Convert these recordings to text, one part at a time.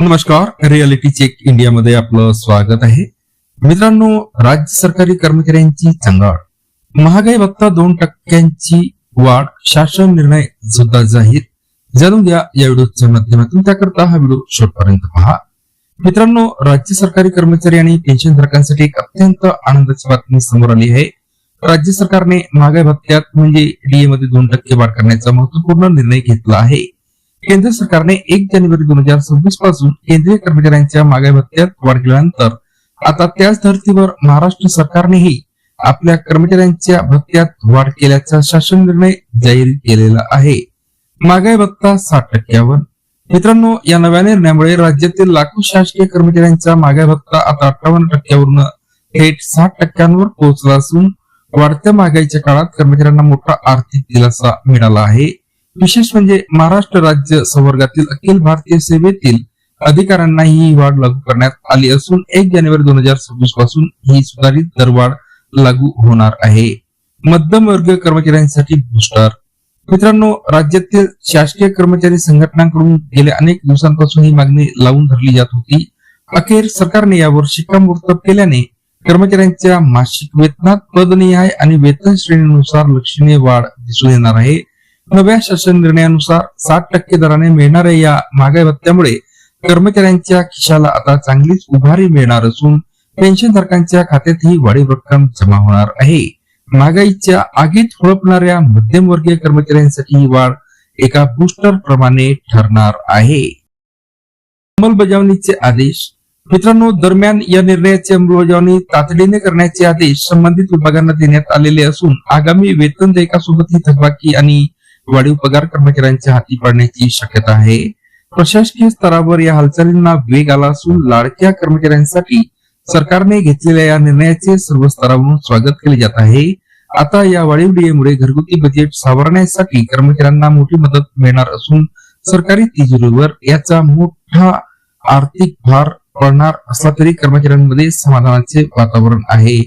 नमस्कार, reality check India मध्ये आपलं स्वागत आहे. मित्रांनो, राज्य सरकारी कर्मचाऱ्यांची चंगाळ, महागाई भत्ता 2% वाढ, शासन निर्णय सुद्धा जाहीर. जाणून घ्या या व्हिडिओच्या माध्यमातून. त्याकरता हा व्हिडिओ शेवटपर्यंत पहा. मित्रांनो, राज्य सरकारी कर्मचारी आणि पेन्शनधारकांसाठी एक अत्यंत आनंदाची बातमी समोर आली आहे. राज्य सरकारने महागाई भत्त्यात म्हणजे डीए मध्ये 2% वाढ करण्याचा महत्वपूर्ण निर्णय घेतला आहे. केंद्र सरकारने 1 जानेवारी 2026 पासून केंद्रीय कर्मचाऱ्यांच्या महागाई भत्त्यात वाढ केल्यानंतर आता त्याच धर्तीवर महाराष्ट्र सरकारनेही आपल्या कर्मचाऱ्यांच्या भत्त्यात वाढ केल्याचा शासन निर्णय जाहीर केलेला आहे. महागाई भत्ता 60%वर. मित्रांनो, या नव्या निर्णयामुळे राज्यातील लाखो शासकीय कर्मचाऱ्यांचा महागाई भत्ता आता 58%वरून थेट 60%वर पोहोचला असून वाढत्या महागाईच्या काळात कर्मचाऱ्यांना मोठा आर्थिक दिलासा मिळाला आहे. विशेष म्हणजे महाराष्ट्र राज्य संवर्गातील अखिल भारतीय सेवेतील अधिकाऱ्यांना ही वाढ लागू करण्यात आली असून 1 जानेवारी 2026 पासून ही सुधारित दरवाढ लागू होणार आहे. मध्यम वर्गीय कर्मचाऱ्यांसाठी बूस्टर. मित्रांनो, राज्यातील शासकीय कर्मचारी संघटनांकडून गेल्या अनेक दिवसांपासून ही मागणी लावून धरली जात होती. अखेर सरकारने यावर शिक्कामोर्तब केल्याने कर्मचाऱ्यांच्या मासिक वेतनात पदनिहाय आणि वेतन श्रेणीनुसार लक्षणीय वाढ दिसून येणार आहे. नव्या शासन निर्णयानुसार 60% दराने मिळणाऱ्या या महागाई भत्त्यामुळे कर्मचाऱ्यांच्या खिशाला आता चांगलीच उभारी मिळणार असून पेन्शनधारकांच्या खात्यातही वाढीव रक्कम जमा होणार आहे. महागाईच्या आगीत होळपणाऱ्या मध्यमवर्गीय कर्मचाऱ्यांसाठी ही वाढ एका बूस्टर प्रमाणे ठरणार आहे. अंमलबजावणीचे आदेश. मित्रांनो, दरम्यान या निर्णयाची अंमलबजावणी तातडीने करण्याचे आदेश संबंधित विभागांना देण्यात आलेले असून आगामी वेतन देयकासोबत ही थकबाकी आणि वाढीव पगार कर्मचाऱ्यांच्या हाती पडण्याची शक्यता आहे. प्रशासकीय स्तरावर या हालचालींना वेग आला असून लाडक्या कर्मचाऱ्यांसाठी सरकारने घेतलेल्या या निर्णयाचे सर्व स्तरावरून स्वागत केले जात आहे. आता या वाढीव डीएमुळे घरगुती बजेट सावरण्यासाठी कर्मचाऱ्यांना मोठी मदत मिळणार असून सरकारी तिजोरीवर याचा मोठा आर्थिक भार पडणार असला तरी कर्मचाऱ्यांमध्ये समाधानाचे वातावरण आहे.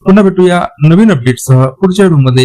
पुन्हा भेटूया नवीन अपडेटसह पुढच्या व्हिडिओमध्ये.